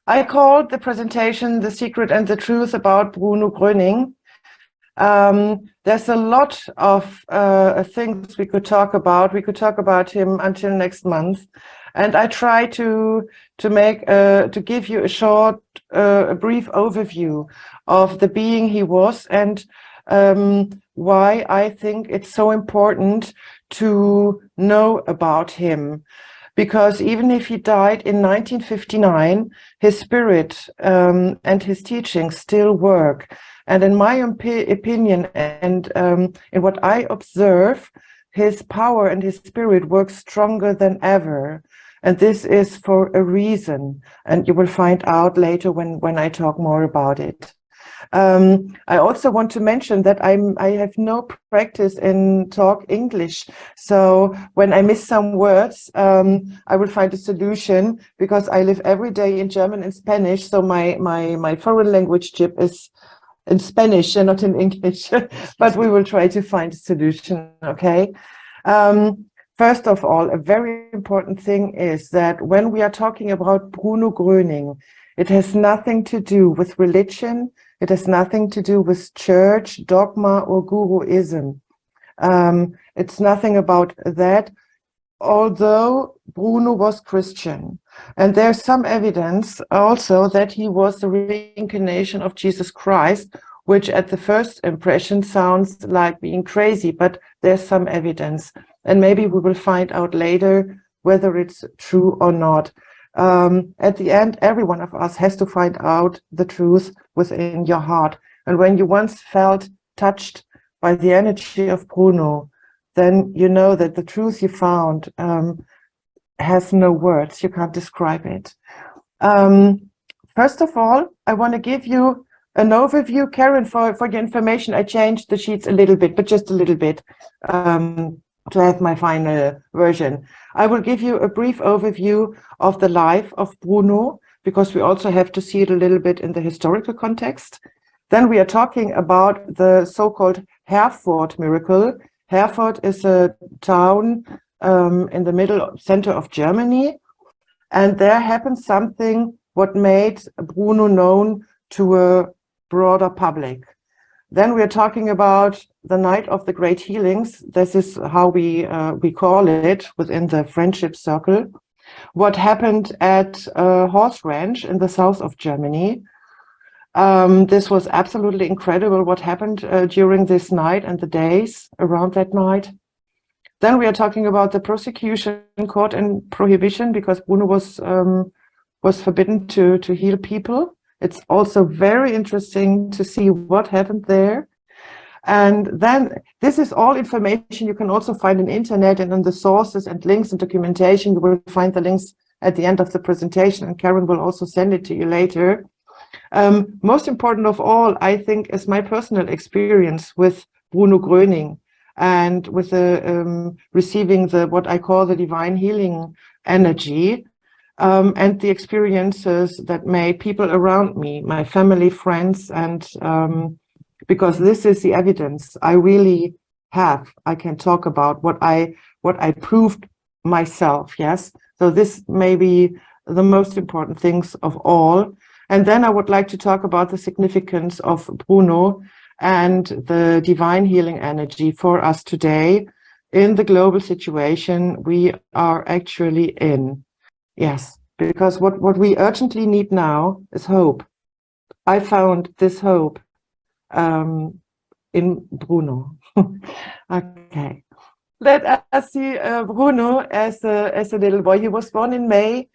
I called the presentation "The Secret and the Truth about Bruno Gröning." There's a lot of things we could talk about. We could talk about him until next month, and I try to give you a short, a brief overview of the being he was, and why I think it's so important to know about him. Because even if he died in 1959, his spirit and his teachings still work. And in my opinion, and in what I observe, his power and his spirit work stronger than ever. And this is for a reason. And you will find out later when I talk more about it. I also want to mention that I have no practice in talk English. So when I miss some words, I will find a solution, because I live every day in German and Spanish. So my foreign language chip is in Spanish and not in English, but we will try to find a solution, okay? First of all, a very important thing is that when we are talking about Bruno Gröning, it has nothing to do with religion. It has nothing to do with church, dogma, or guruism. It's nothing about that, although Bruno was Christian. And there's some evidence also that he was the reincarnation of Jesus Christ, which at the first impression sounds like being crazy, but there's some evidence. And maybe we will find out later whether it's true or not. At the end, every one of us has to find out the truth within your heart. And when you once felt touched by the energy of Bruno, then you know that the truth you found has no words. You can't describe it. First of all, I want to give you an overview. Karen, for your information, I changed the sheets a little bit, but just a little bit, to have my final version. I will give you a brief overview of the life of Bruno, because we also have to see it a little bit in the historical context. Then we are talking about the so-called Herford miracle. Herford is a town in the center of Germany, and there happened something what made Bruno known to a broader public. Then we are talking about the Night of the Great Healings. This is how we call it within the friendship circle. What happened at a horse ranch in the south of Germany. This was absolutely incredible what happened during this night and the days around that night. Then we are talking about the prosecution court and prohibition, because Bruno was forbidden to heal people. It's also very interesting to see what happened there. And then this is all information you can also find on the internet, and on the sources and links and documentation. You will find the links at the end of the presentation, and Karen will also send it to you later. Most important of all, I think, is my personal experience with Bruno Gröning and with receiving what I call the divine healing energy. And the experiences that made people around me, my family, friends, and because this is the evidence I really have. I can talk about what I proved myself, yes? So this may be the most important things of all. And then I would like to talk about the significance of Bruno and the divine healing energy for us today in the global situation we are actually in. Yes, because what we urgently need now is hope. I found this hope in Bruno. Okay, let us see Bruno as a little boy. He was born in May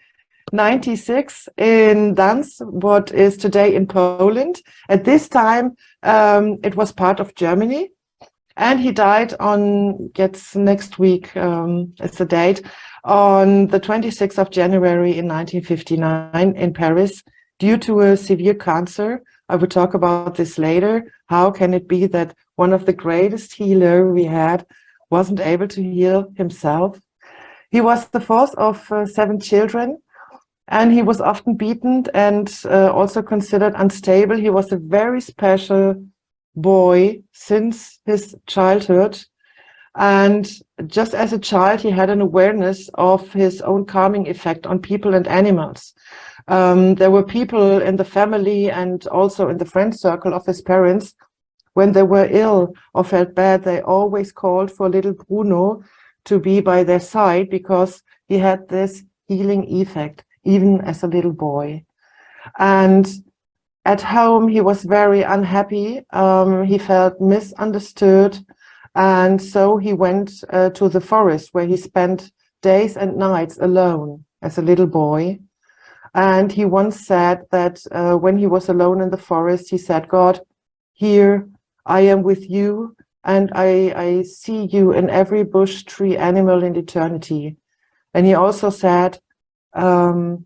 96 in Danz, what is today in Poland. At this time, it was part of Germany, and he died on, next week, it's the date, on the 26th of January in 1959 in Paris, due to a severe cancer. I will talk about this later. How can it be that one of the greatest healers we had wasn't able to heal himself? He was the fourth of 7 children, and he was often beaten and also considered unstable. He was a very special boy since his childhood. And just as a child, he had an awareness of his own calming effect on people and animals. There were people in the family and also in the friend circle of his parents, when they were ill or felt bad, they always called for little Bruno to be by their side because he had this healing effect, even as a little boy. And at home, he was very unhappy. He felt misunderstood. And so he went to the forest, where he spent days and nights alone as a little boy. And he once said that when he was alone in the forest, he said, God, here I am with you, and I see you in every bush, tree, animal in eternity. And he also said, the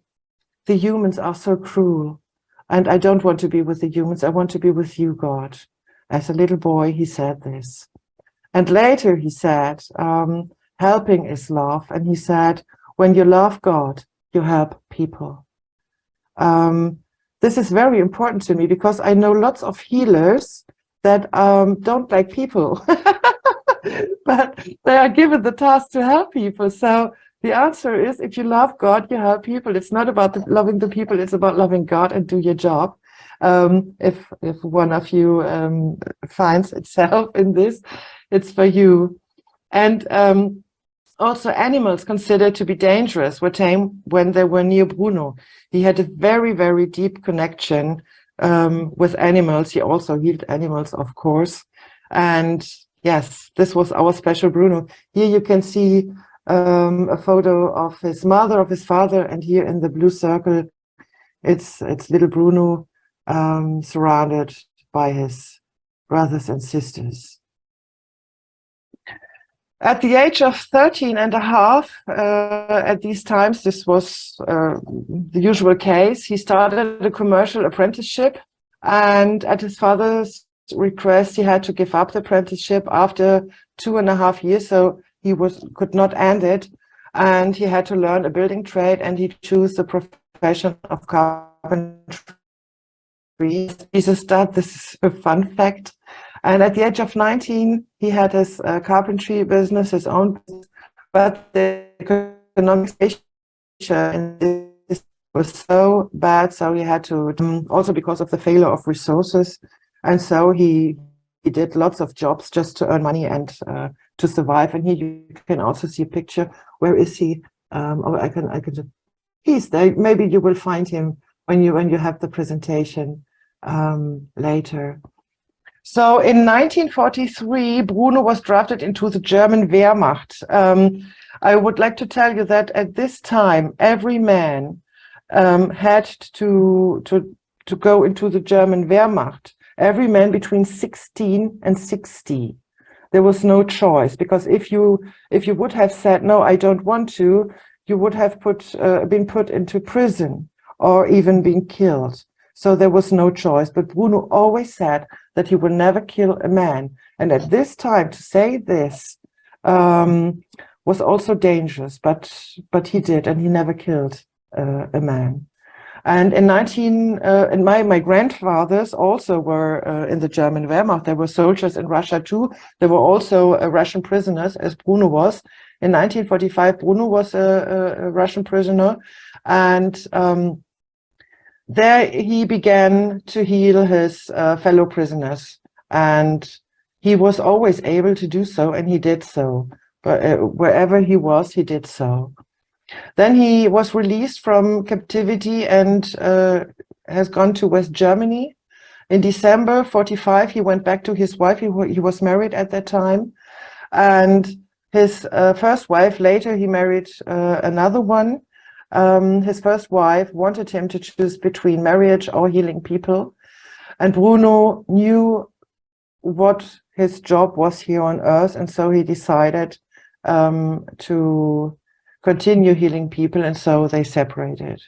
humans are so cruel, and I don't want to be with the humans. I want to be with you, God. As a little boy, he said this. And later he said, helping is love. And he said, when you love God, you help people. This is very important to me because I know lots of healers that don't like people, but they are given the task to help people. So the answer is, if you love God, you help people. It's not about loving the people, it's about loving God and do your job. If one of you finds itself in this, it's for you. And also animals considered to be dangerous were tamed when they were near Bruno. He had a very, very deep connection with animals. He also healed animals, of course. And yes, this was our special Bruno. Here you can see a photo of his mother, of his father, and here in the blue circle, it's little Bruno surrounded by his brothers and sisters. At the age of 13 and a half, at these times, this was the usual case, he started a commercial apprenticeship, and at his father's request, he had to give up the apprenticeship after 2.5 years, so he could not end it, and he had to learn a building trade, and he chose the profession of carpentry. He's a stud. This is a fun fact. And at the age of 19, he had his carpentry business, his own business, but the economic situation was so bad, so he had to, also because of the failure of resources, and so he did lots of jobs just to earn money and to survive. And here you can also see a picture. Where is he? Oh, I can. He's there. Maybe you will find him when you have the presentation later. So in 1943, Bruno was drafted into the German Wehrmacht. I would like to tell you that at this time, every man had to go into the German Wehrmacht. Every man between 16 and 60. There was no choice, because if you would have said, no, I don't want to, you would have been put into prison or even been killed. So there was no choice. But Bruno always said that he would never kill a man. And at this time, to say this was also dangerous, but he did, and he never killed a man. And in and my grandfathers also were in the German Wehrmacht. There were soldiers in Russia too. There were also Russian prisoners, as Bruno was. In 1945, Bruno was a Russian prisoner, and there he began to heal his fellow prisoners, and he was always able to do so, and he did so. But wherever he was, he did so. Then he was released from captivity and has gone to West Germany. In December 45, he went back to his wife. He was married at that time, and his first wife, later he married another one. His first wife wanted him to choose between marriage or healing people. And Bruno knew what his job was here on earth, and so he decided to continue healing people, and so they separated.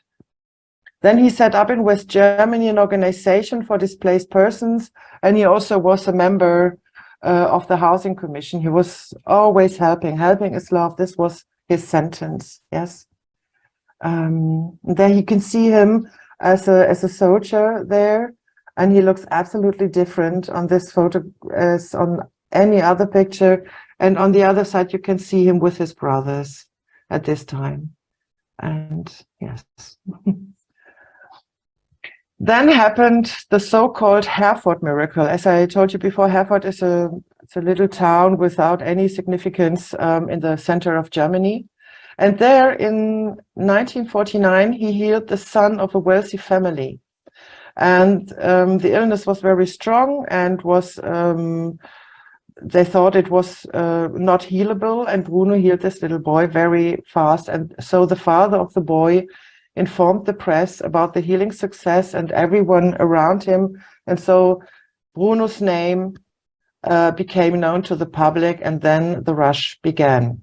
Then he set up in West Germany an organization for displaced persons, and he also was a member of the Housing Commission. He was always helping. Helping is love. This was his sentence, yes. There you can see him as a soldier there, and he looks absolutely different on this photo as on any other picture. And on the other side, you can see him with his brothers at this time. And yes. Then happened the so-called Herford miracle. As I told you before, Herford is it's a little town without any significance in the center of Germany. And there in 1949, he healed the son of a wealthy family. And the illness was very strong and was, they thought it was not healable. And Bruno healed this little boy very fast. And so the father of the boy informed the press about the healing success and everyone around him. And so Bruno's name became known to the public, and then the rush began.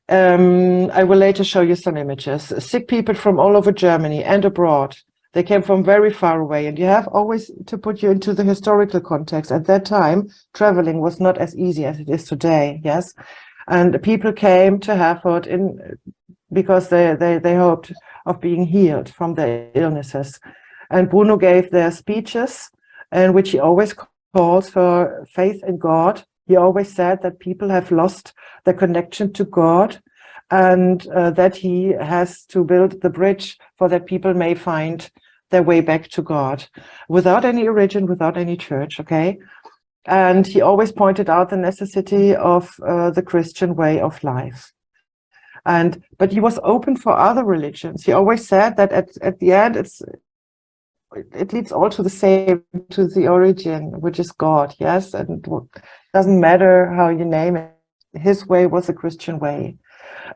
I will later show you some images. Sick people from all over Germany and abroad. They came from very far away, and you have always to put you into the historical context. At that time, traveling was not as easy as it is today, yes? And people came to Herford because they hoped of being healed from their illnesses. And Bruno gave their speeches, in which he always calls for faith in God. He always said that people have lost their connection to God, and that he has to build the bridge for that people may find their way back to God, without any religion, without any church, okay? And he always pointed out the necessity of the Christian way of life. But he was open for other religions. He always said that at the end, it leads all to the same, to the origin, which is God, yes? And it doesn't matter how you name it. His way was the Christian way.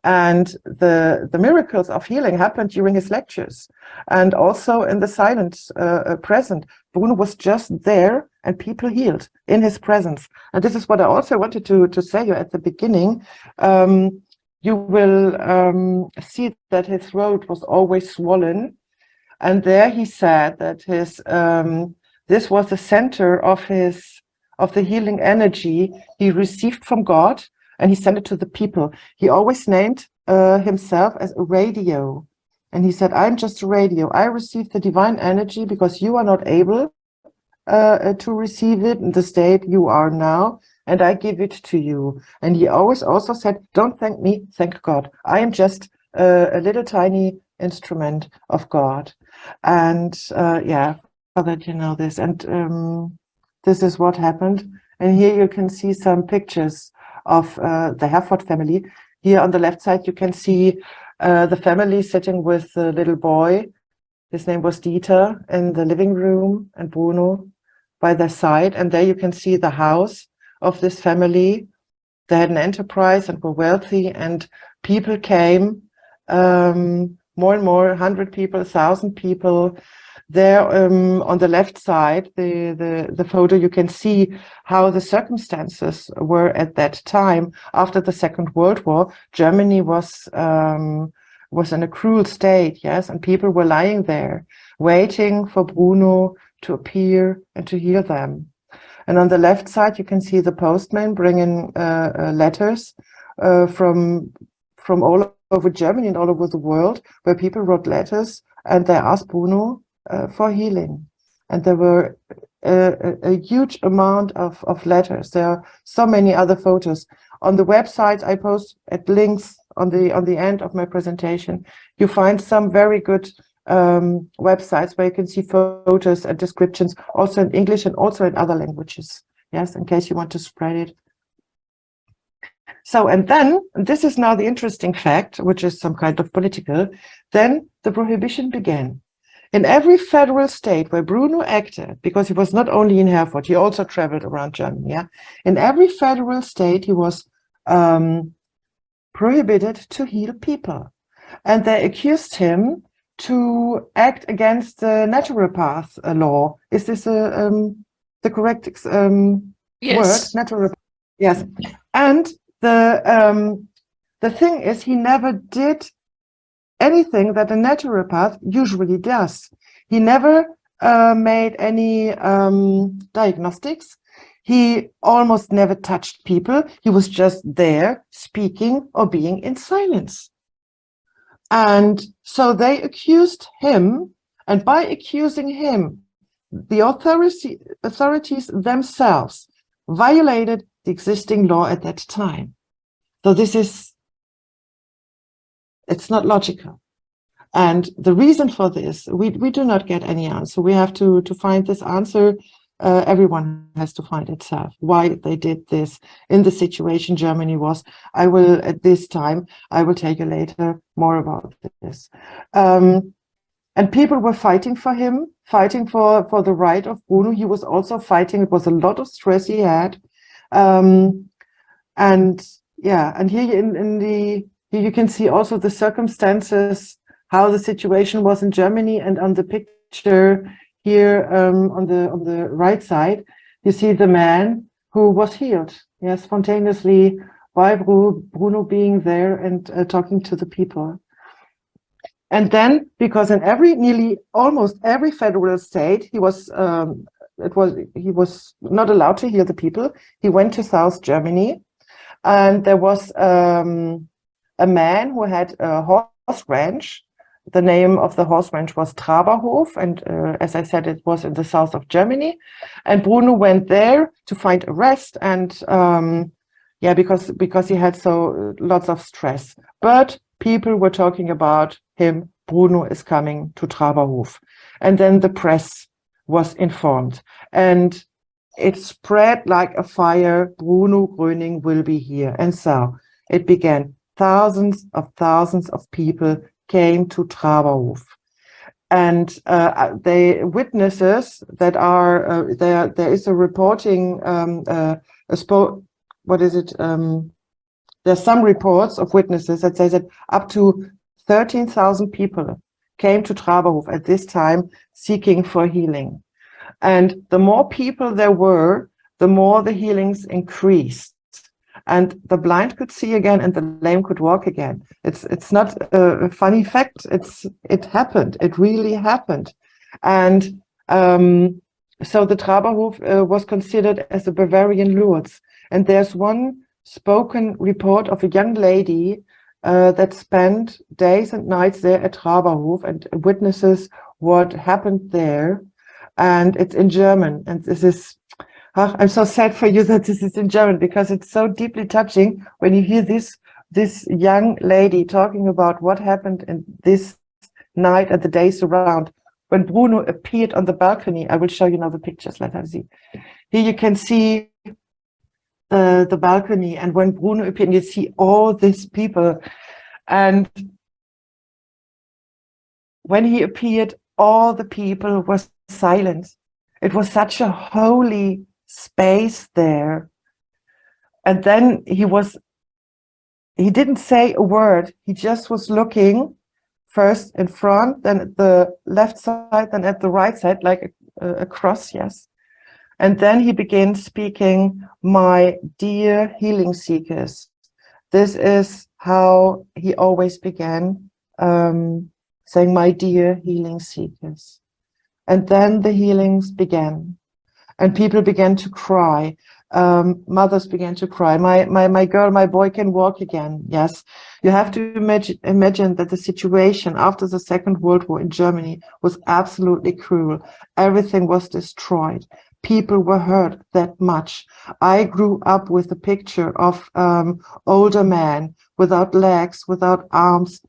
And the miracles of healing happened during his lectures, and also in the silent present. Bruno was just there, and people healed in his presence. And this is what I also wanted to say you at the beginning. You will see that his throat was always swollen, and there he said that this was the center of the healing energy he received from God, and he sent it to the people. He always named himself as a radio, and he said, "I'm just a radio. I received the divine energy because you are not able to receive it in the state you are now, and I give it to you." And he always also said, "Don't thank me, thank God. I am just a little tiny instrument of God." And yeah, so that you know this. And this is what happened. And here you can see some pictures of the Herford family. Here on the left side, you can see the family sitting with the little boy. His name was Dieter, in the living room, and Bruno by their side. And there you can see the house of this family. They had an enterprise and were wealthy, and people came, more and more, 100 people, 1,000 people. There on the left side, the photo, you can see how the circumstances were at that time. After the Second World War, Germany was in a cruel state, yes, and people were lying there, waiting for Bruno to appear and to heal them. And on the left side, you can see the postman bringing letters from all over Germany and all over the world, where people wrote letters and they asked Bruno for healing. And there were a huge amount of letters. There are so many other photos. On the website, I post at links on the end of my presentation. You find some very good websites where you can see photos and descriptions, also in English and also in other languages. Yes, in case you want to spread it. So, and then, this is now the interesting fact, which is some kind of political, then the prohibition began. In every federal state where Bruno acted, because he was not only in Herford, he also traveled around Germany, yeah? In every federal state, he was prohibited to heal people. And they accused him to act against the naturopath law. Is this the correct Yes. word? Naturopath. Yes. And the thing is, he never did anything that a naturopath usually does. He never made any diagnostics. He almost never touched people. He was just there speaking or being in silence. And so they accused him, and by accusing him, the authorities themselves violated the existing law at that time. So it's not logical. And the reason for this, we do not get any answer. We have to find this answer. Everyone has to find itself, why they did this in the situation Germany was. I will, at this time, I will tell you later more about this. And people were fighting for him, fighting for the right of Bruno. He was also fighting. It was a lot of stress he had. And yeah, and here here you can see also the circumstances, how the situation was in Germany. And on the picture here on the right side, you see the man who was healed, yes, spontaneously by Bruno being there and talking to the people. And then, because in nearly almost every federal state, he was not allowed to heal the people. He went to South Germany, and there was a man who had a horse ranch. The name of the horse ranch was Traberhof, and as I said, it was in the south of Germany. And Bruno went there to find a rest, and yeah, because he had so lots of stress. But people were talking about him. Bruno is coming to Traberhof, and then the press was informed, and it spread like a fire. Bruno Gröning will be here, and so it began. Thousands of people came to Traberhof, and the witnesses that are there is a reporting what is it there's some reports of witnesses that say that up to 13,000 people came to Traberhof at this time seeking for healing, and the more people there were, the more the healings increased. And the blind could see again, and the lame could walk again. It's not a funny fact. It happened. It really happened. And so the Traberhof was considered as a Bavarian Lourdes. And there's one spoken report of a young lady that spent days and nights there at Traberhof and witnesses what happened there. And it's in German. And this is, I'm so sad for you that this is in German, because it's so deeply touching when you hear this young lady talking about what happened in this night and the days around. When Bruno appeared on the balcony, I will show you now the pictures, let us see. Here you can see the balcony, and when Bruno appeared, you see all these people. And when he appeared, all the people were silent. It was such a holy space there. And then he didn't say a word. He just was looking first in front, then at the left side, then at the right side, like a cross, yes. And then he began speaking, "My dear healing seekers." This is how he always began, saying, "My dear healing seekers." And then the healings began. And people began to cry. Mothers began to cry. My girl, my boy can walk again. Yes, you have to imagine that the situation after the Second World War in Germany was absolutely cruel. Everything was destroyed. People were hurt that much. I grew up with a picture of older man without legs, without arms,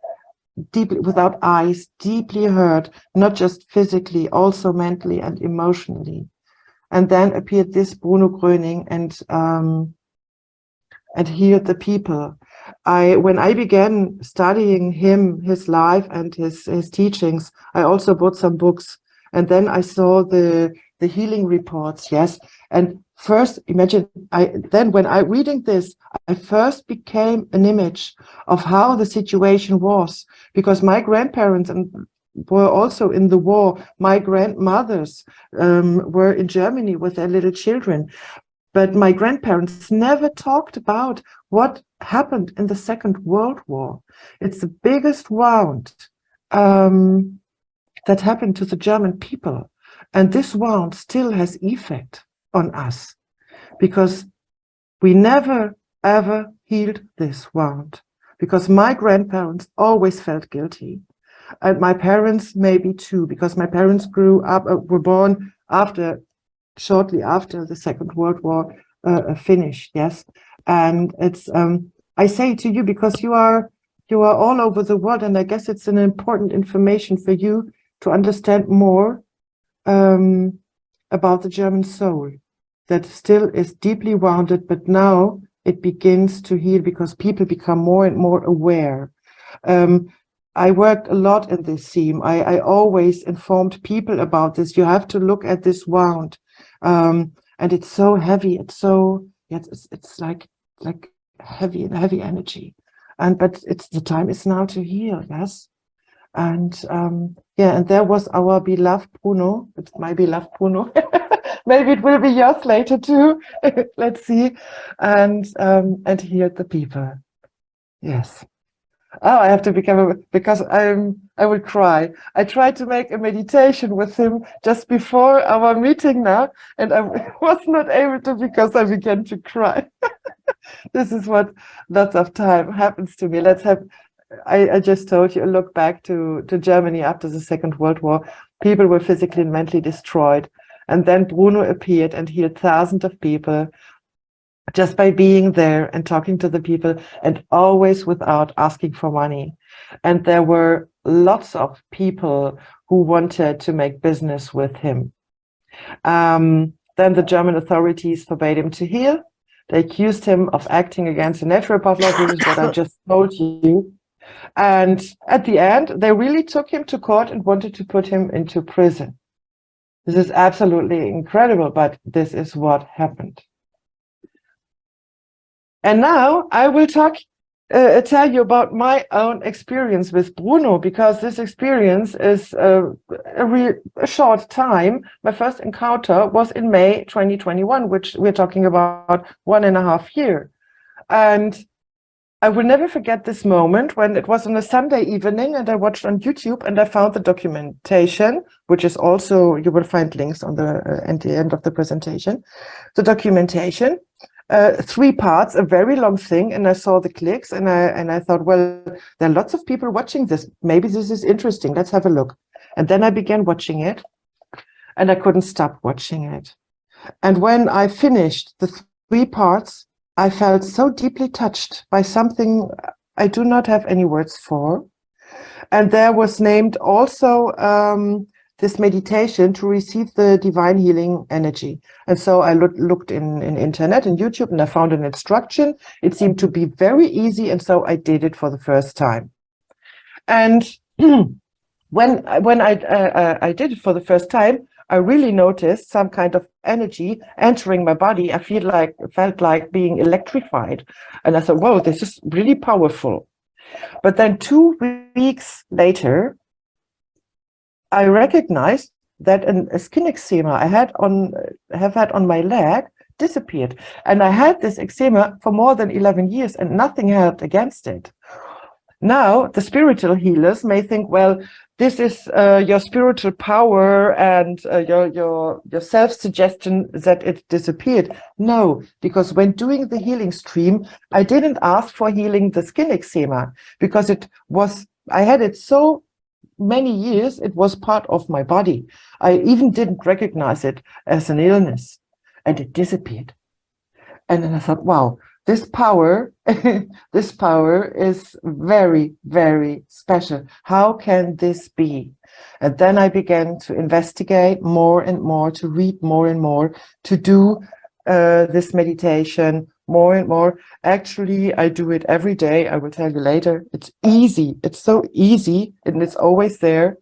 deeply without eyes, deeply hurt, not just physically, also mentally and emotionally. And then appeared this Bruno Gröning and healed the people. When I began studying his life and his teachings, I also bought some books, and then I saw the healing reports. Yes, and first imagine when I reading this, I first became an image of how the situation was, because my grandparents were also in the war. My grandmothers were in Germany with their little children, but my grandparents never talked about what happened in the Second World War. It's the biggest wound that happened to the German people, and this wound still has effect on us, because we never ever healed this wound, because my grandparents always felt guilty. And my parents maybe too, because my parents were born shortly after the Second World War finished, yes. And it's, I say to you, because you are you are all over the world, and I guess it's an important information for you to understand more about the German soul that still is deeply wounded, but now it begins to heal because people become more and more aware. I worked a lot in this theme. I always informed people about this. You have to look at this wound, and it's so heavy. It's so it's like heavy energy, but it's the time is now to heal. Yes, and and there was our beloved Bruno. It's my beloved Bruno. Maybe it will be yours later too. Let's see, and healed the people. Yes. Oh, I have to become because I will cry. I tried to make a meditation with him just before our meeting now, and I was not able to because I began to cry. This is what lots of time happens to me. I just told you, look back to Germany after the Second World War. People were physically and mentally destroyed. And then Bruno appeared and healed thousands of people just by being there and talking to the people, and always without asking for money. And there were lots of people who wanted to make business with him. Then the German authorities forbade him to heal. They accused him of acting against the natural law, which is what I just told you. And at the end, they really took him to court and wanted to put him into prison. This is absolutely incredible, but this is what happened. And now I will tell you about my own experience with Bruno, because this experience is a short time. My first encounter was in May 2021, which we're talking about 1.5 years. And I will never forget this moment when it was on a Sunday evening and I watched on YouTube and I found the documentation, which is also, you will find links on at the end of the presentation, the documentation. 3 parts, a very long thing, and I saw the clicks and I thought, well, there are lots of people watching this. Maybe this is interesting. Let's have a look. And then I began watching it and I couldn't stop watching it. And when I finished the 3 parts, I felt so deeply touched by something I do not have any words for. And there was named also this meditation to receive the divine healing energy. And so I looked in internet and YouTube and I found an instruction. It seemed to be very easy. And so I did it for the first time. And when I did it for the first time, I really noticed some kind of energy entering my body. I felt like being electrified. And I thought, whoa, this is really powerful. But then 2 weeks later, I recognized that a skin eczema I have had on my leg disappeared. And I had this eczema for more than 11 years and nothing helped against it. Now, the spiritual healers may think, well, this is your spiritual power and your self-suggestion that it disappeared. No, because when doing the healing stream, I didn't ask for healing the skin eczema because I had it so many years, it was part of my body. I even didn't recognize it as an illness and it disappeared. And then I thought, wow, this power is very, very special. How can this be? And then I began to investigate more and more, to read more and more, to do this meditation more and more. Actually, I do it every day. I will tell you later. It's easy. It's so easy and it's always there.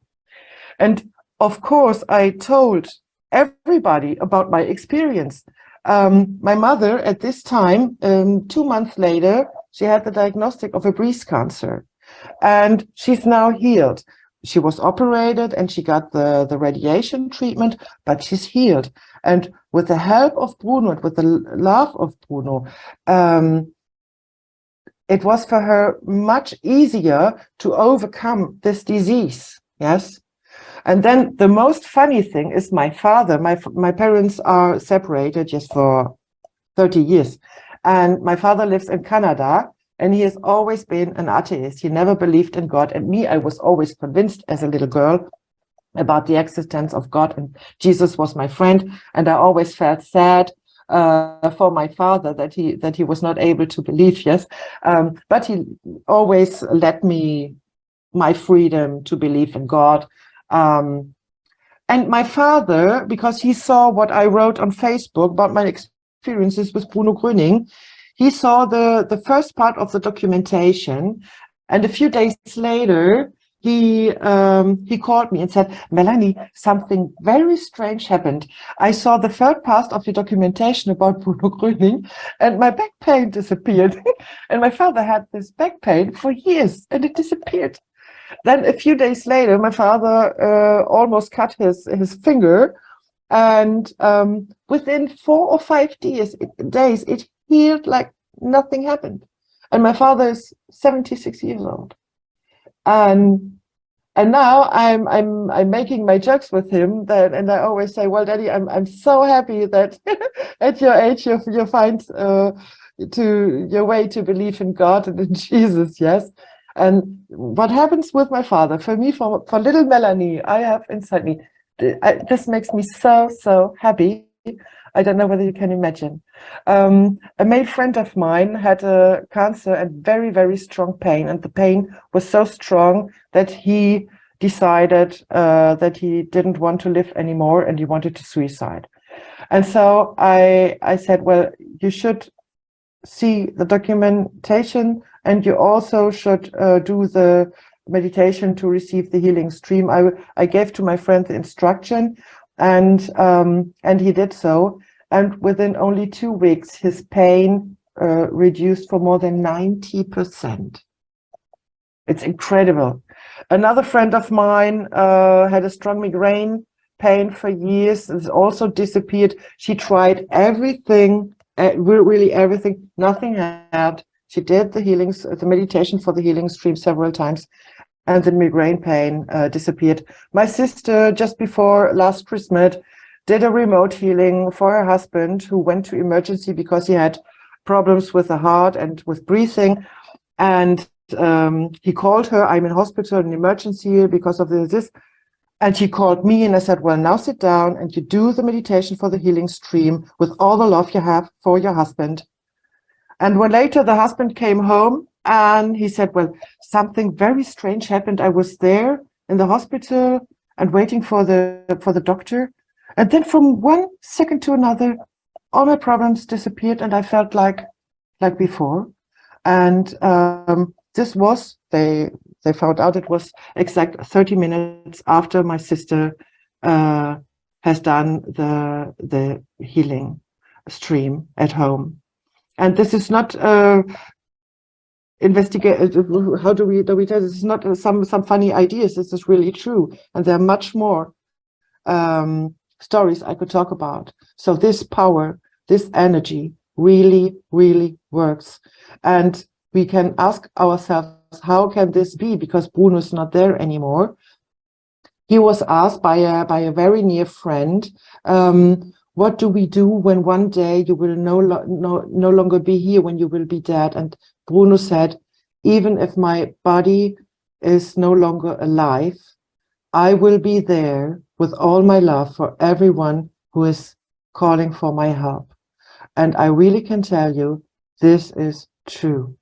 And of course, I told everybody about my experience. My mother at this time, 2 months later, she had the diagnostic of a breast cancer and she's now healed. She was operated and she got the radiation treatment, but she's healed. And with the help of Bruno, with the love of Bruno, it was for her much easier to overcome this disease. Yes. And then the most funny thing is my father, my parents are separated just for 30 years. And my father lives in Canada and he has always been an atheist. He never believed in God. And me, I was always convinced as a little girl about the existence of God, and Jesus was my friend. And I always felt sad for my father that he was not able to believe, yes. But he always let me my freedom to believe in God. And my father, because he saw what I wrote on Facebook about my experiences with Bruno Gröning, he saw the first part of the documentation, and a few days later, he called me and said, Melanie, something very strange happened. I saw the third part of the documentation about Bruno Gröning, and my back pain disappeared. And my father had this back pain for years, and it disappeared. Then a few days later, my father almost cut his finger, and within 4 or 5 days, it healed like nothing happened. And my father is 76 years old, and now I'm making my jokes with him, that, and I always say, well, Daddy, I'm so happy that at your age you find your way to believe in God and in Jesus, yes. And what happens with my father, for me, for little Melanie, I have inside me, this makes me so happy. I don't know whether you can imagine. A male friend of mine had a cancer and very strong pain, and the pain was so strong that he decided that he didn't want to live anymore, and he wanted to suicide. And so I said, well, you should see the documentation, and you also should do the meditation to receive the healing stream. I gave to my friend the instruction, and he did so. And within only 2 weeks, his pain reduced for more than 90%. It's incredible. Another friend of mine had a strong migraine pain for years. It's also disappeared. She tried everything, really everything. Nothing had. She did the meditation for the healing stream several times, and the migraine pain disappeared. My sister, just before last Christmas, did a remote healing for her husband, who went to emergency because he had problems with the heart and with breathing. And he called her, I'm in hospital, in emergency because of this. And she called me, and I said, well, now sit down and you do the meditation for the healing stream with all the love you have for your husband. And when later the husband came home, and he said, well, something very strange happened. I was there in the hospital and waiting for the doctor. And then from 1 second to another, all my problems disappeared, and I felt like before. And this was, they found out it was exact 30 minutes after my sister has done the healing stream at home. And this is not investigate. How do we tell this? Is not some funny ideas. This is really true, and there are much more stories I could talk about. So this power, this energy, really works, and we can ask ourselves, how can this be? Because Bruno is not there anymore. He was asked by a very near friend, what do we do when one day you will no longer be here, when you will be dead? And Bruno said, even if my body is no longer alive, I will be there with all my love for everyone who is calling for my help. And I really can tell you, this is true.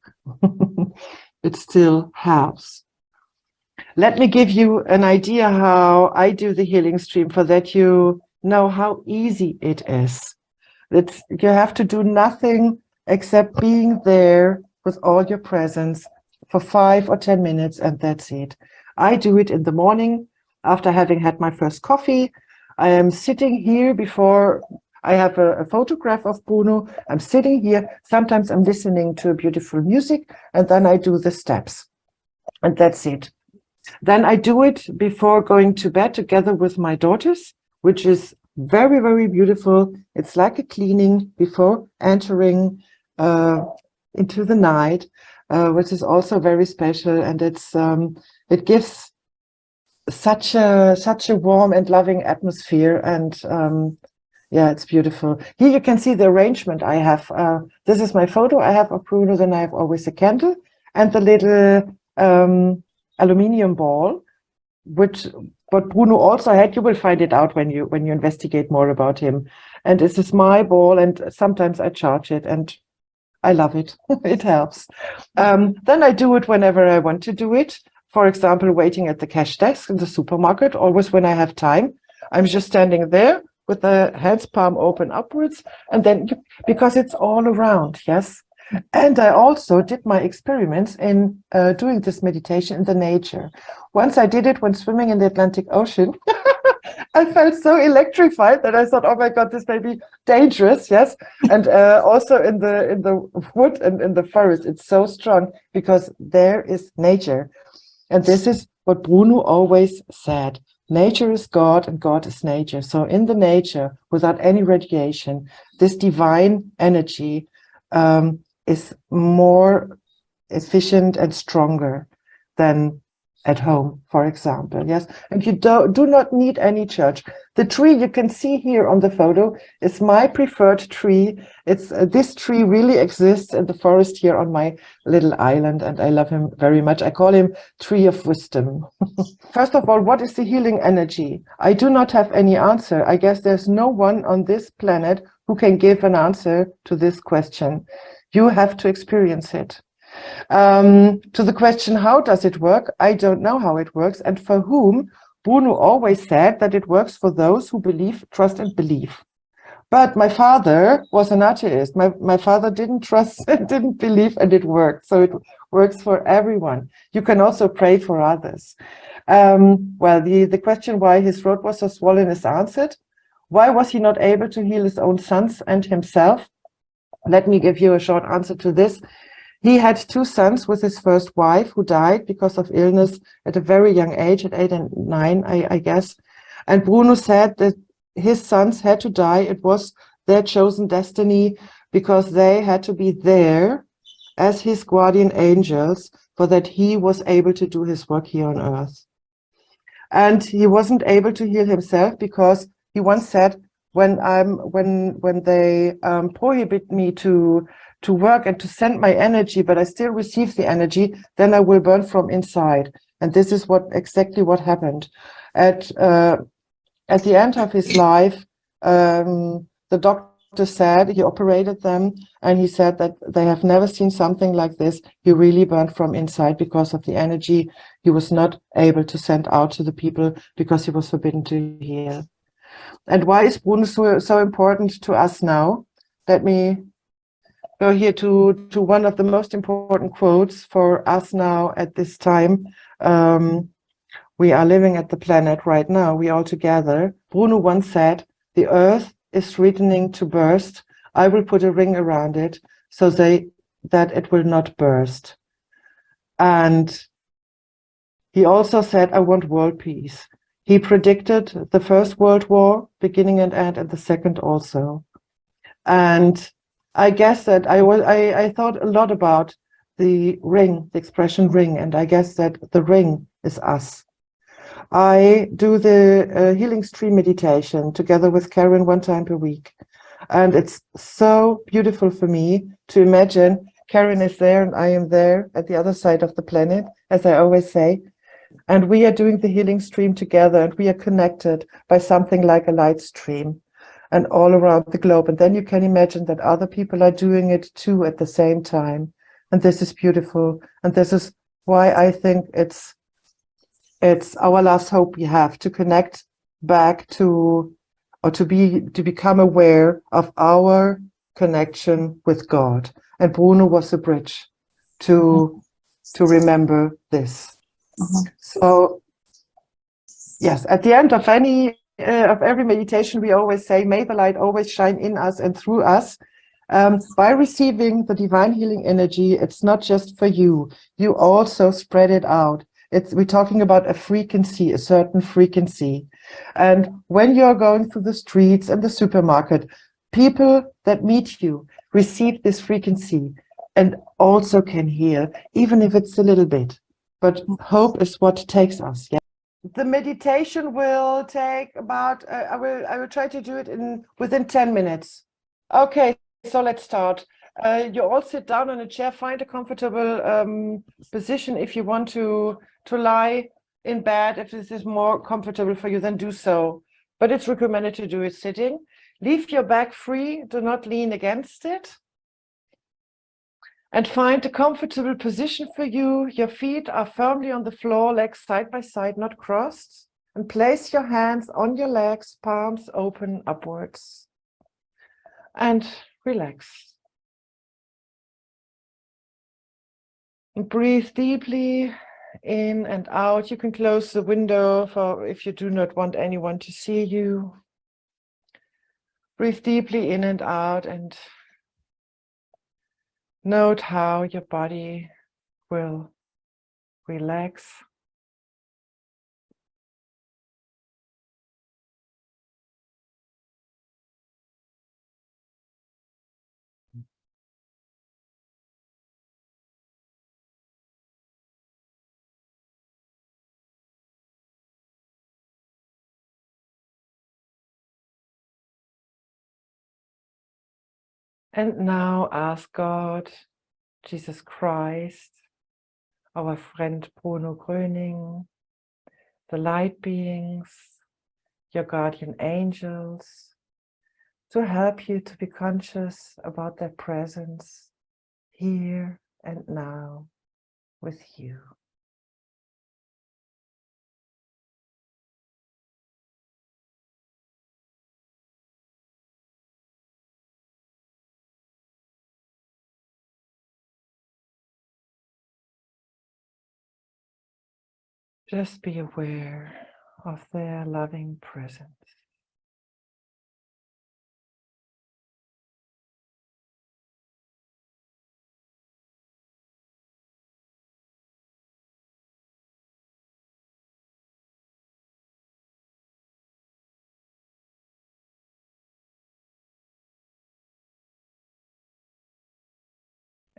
It still helps. Let me give you an idea how I do the healing stream, for that you know how easy it is. You have to do nothing except being there with all your presence for 5 or 10 minutes, and that's it. I do it in the morning after having had my first coffee. I am sitting here before I have a photograph of Bruno. I'm sitting here. Sometimes I'm listening to beautiful music, and then I do the steps, and that's it. Then I do it before going to bed together with my daughters, which is very beautiful. It's like a cleaning before entering into the night, which is also very special, and it gives such a warm and loving atmosphere, and yeah, it's beautiful. Here you can see the arrangement I have. This is my photo I have of Bruno. Then I have always a candle and the little aluminium ball, what Bruno also had. You will find it out when you investigate more about him. and this is my ball, and sometimes I charge it, and I love it. It helps. Then I do it whenever I want to do it. For example, waiting at the cash desk in the supermarket, always when I have time. I'm just standing there with the hands palm open upwards, and then because it's all around, yes. And I also did my experiments in doing this meditation in the nature. Once I did it when swimming in the Atlantic Ocean. I felt so electrified that I thought, oh my God, this may be dangerous, yes. And also in the wood and in the forest, it's so strong because there is nature. And this is what Bruno always said. Nature is God and God is nature. So in the nature, without any radiation, this divine energy is more efficient and stronger than at home, for example, yes. And you do not need any church. The tree you can see here on the photo is my preferred tree. It's this tree really exists in the forest here on my little island, and I love him very much. I call him Tree of Wisdom. First of all, what is the healing energy? I do not have any answer. I guess there's no one on this planet who can give an answer to this question. You have to experience it. To the question, how does it work? I don't know how it works. And for whom? Bruno always said that it works for those who believe, trust, and believe. But my father was an atheist. My father didn't trust, didn't believe, and it worked. So it works for everyone. You can also pray for others. Well, the question why his throat was so swollen is answered. Why was he not able to heal his own sons and himself? Let me give you a short answer to this. He had 2 sons with his first wife who died because of illness at a very young age, at 8 and 9, I guess. And Bruno said that his sons had to die. It was their chosen destiny because they had to be there as his guardian angels for that he was able to do his work here on earth. And he wasn't able to heal himself because he once said, when they prohibit me to work and to send my energy, but I still receive the energy, then I will burn from inside. And this is exactly what happened. At the end of his life, the doctor said, he operated them, and he said that they have never seen something like this. He really burned from inside because of the energy he was not able to send out to the people because he was forbidden to heal. And why is Bruno so important to us now? Let me go here to one of the most important quotes for us now at this time. We are living at the planet right now, we all together. Bruno once said, the earth is threatening to burst. I will put a ring around it so that it will not burst. And he also said, I want world peace. He predicted the First World War, beginning and end, and the second also. And I guess that I thought a lot about the ring, the expression ring, and I guess that the ring is us. I do the healing stream meditation together with Karen 1 time per week. And it's so beautiful for me to imagine Karen is there and I am there at the other side of the planet, as I always say. And we are doing the healing stream together, and we are connected by something like a light stream and all around the globe. And then you can imagine that other people are doing it too at the same time. And this is beautiful. And this is why I think it's our last hope we have to connect back to, or to become aware of our connection with God. And Bruno was a bridge to remember this. So yes, at the end of every meditation, we always say, may the light always shine in us and through us. By receiving the divine healing energy, it's not just for you. You also spread it out. We're talking about a frequency, a certain frequency. And when you're going through the streets and the supermarket, people that meet you receive this frequency and also can heal, even if it's a little bit. But hope is what takes us. Yeah. The meditation will take about, I will try to do it within 10 minutes. Okay, so let's start. You all sit down on a chair, find a comfortable position. If you want to lie in bed, if this is more comfortable for you, then do so. But it's recommended to do it sitting. Leave your back free, do not lean against it. And find a comfortable position for you. Your feet are firmly on the floor, legs side by side, not crossed. And place your hands on your legs, palms open upwards. And relax. And breathe deeply in and out. You can close the window for if you do not want anyone to see you. Breathe deeply in and out and note how your body will relax. And now ask God, Jesus Christ, our friend Bruno Gröning, the light beings, your guardian angels, to help you to be conscious about their presence here and now with you. Just be aware of their loving presence.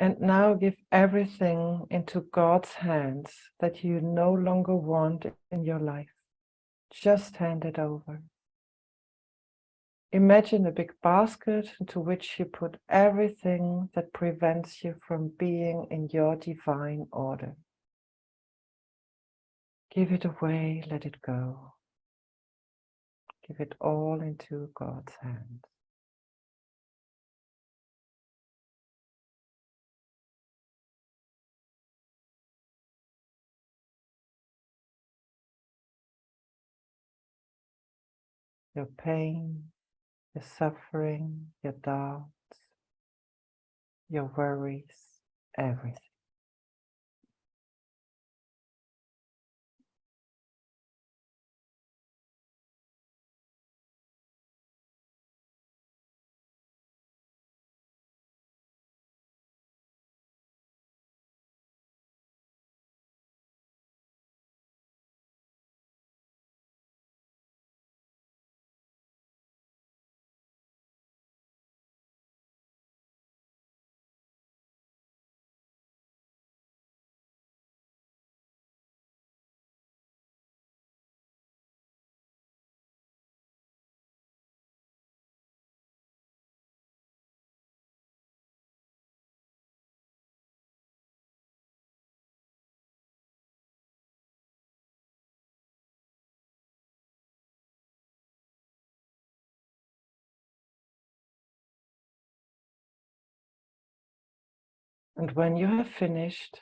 And now give everything into God's hands that you no longer want in your life. Just hand it over. Imagine a big basket into which you put everything that prevents you from being in your divine order. Give it away, let it go. Give it all into God's hands. Your pain, your suffering, your doubts, your worries, everything. And when you have finished,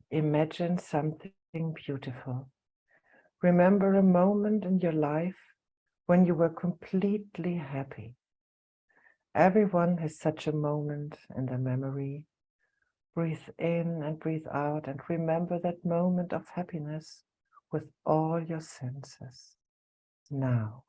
imagine something beautiful. Remember a moment in your life when you were completely happy. Everyone has such a moment in their memory. Breathe in and breathe out and remember that moment of happiness with all your senses now.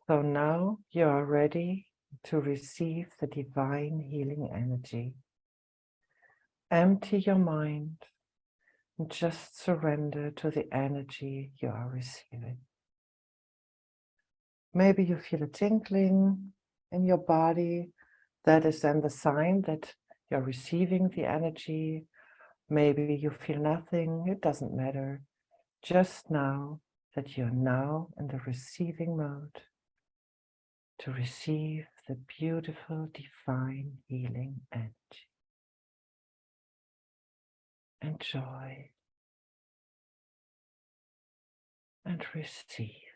So now you are ready to receive the divine healing energy. Empty your mind and just surrender to the energy you are receiving. Maybe you feel a tingling in your body. That is then the sign that you're receiving the energy. Maybe you feel nothing. It doesn't matter. Just know that you're now in the receiving mode to receive the beautiful divine healing energy. Enjoy and receive.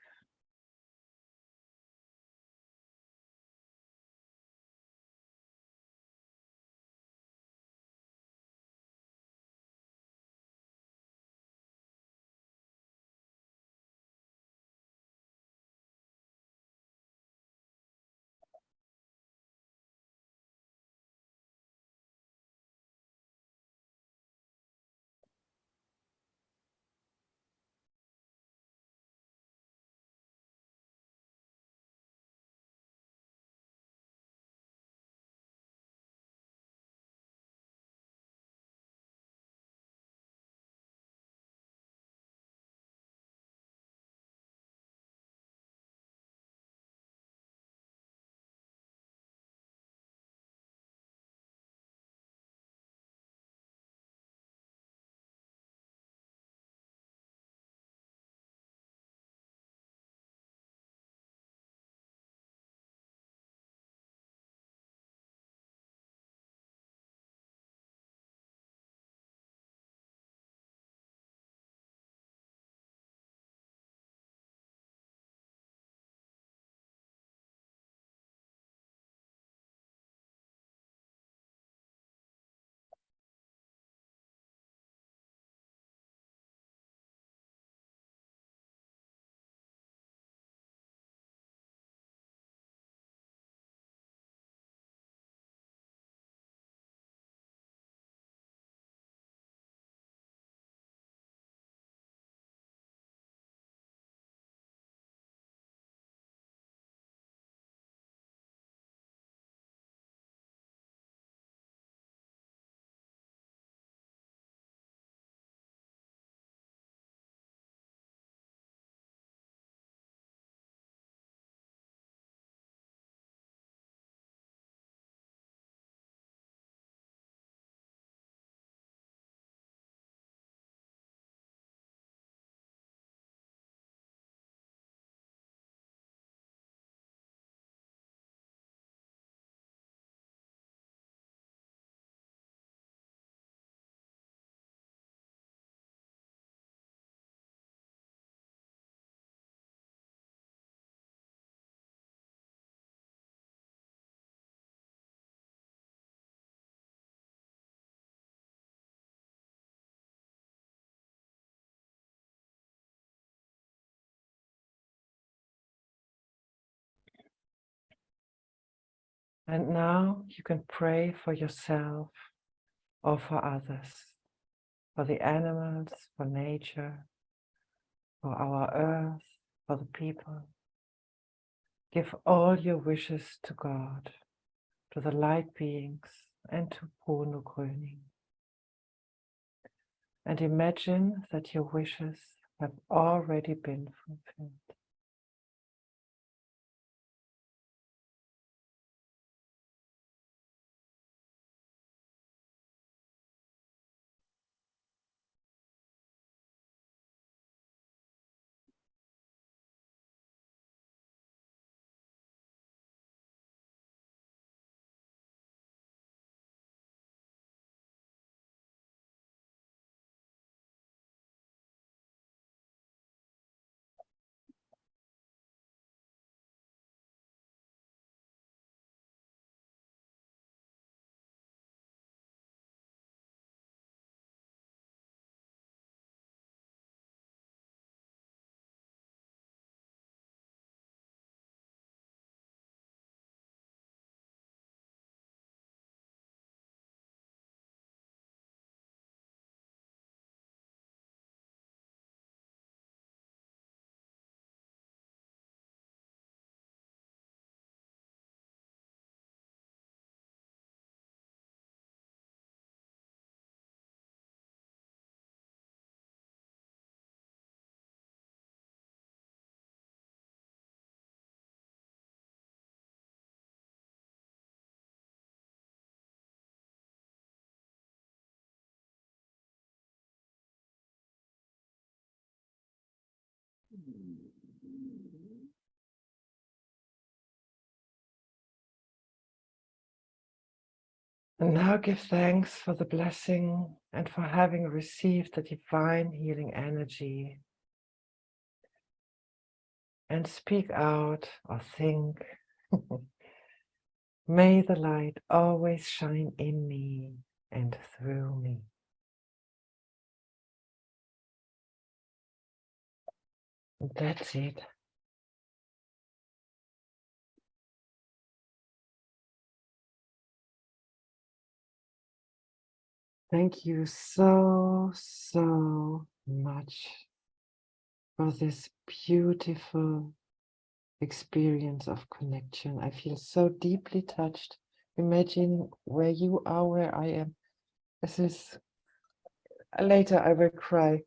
And now you can pray for yourself or for others, for the animals, for nature, for our earth, for the people. Give all your wishes to God, to the light beings, and to Bruno Gröning. And imagine that your wishes have already been fulfilled. And now give thanks for the blessing and for having received the divine healing energy. And speak out or think, may the light always shine in me and through me. And that's it. Thank you so much for this beautiful experience of connection. I feel so deeply touched. Imagine where you are, where I am. This is, later I will cry.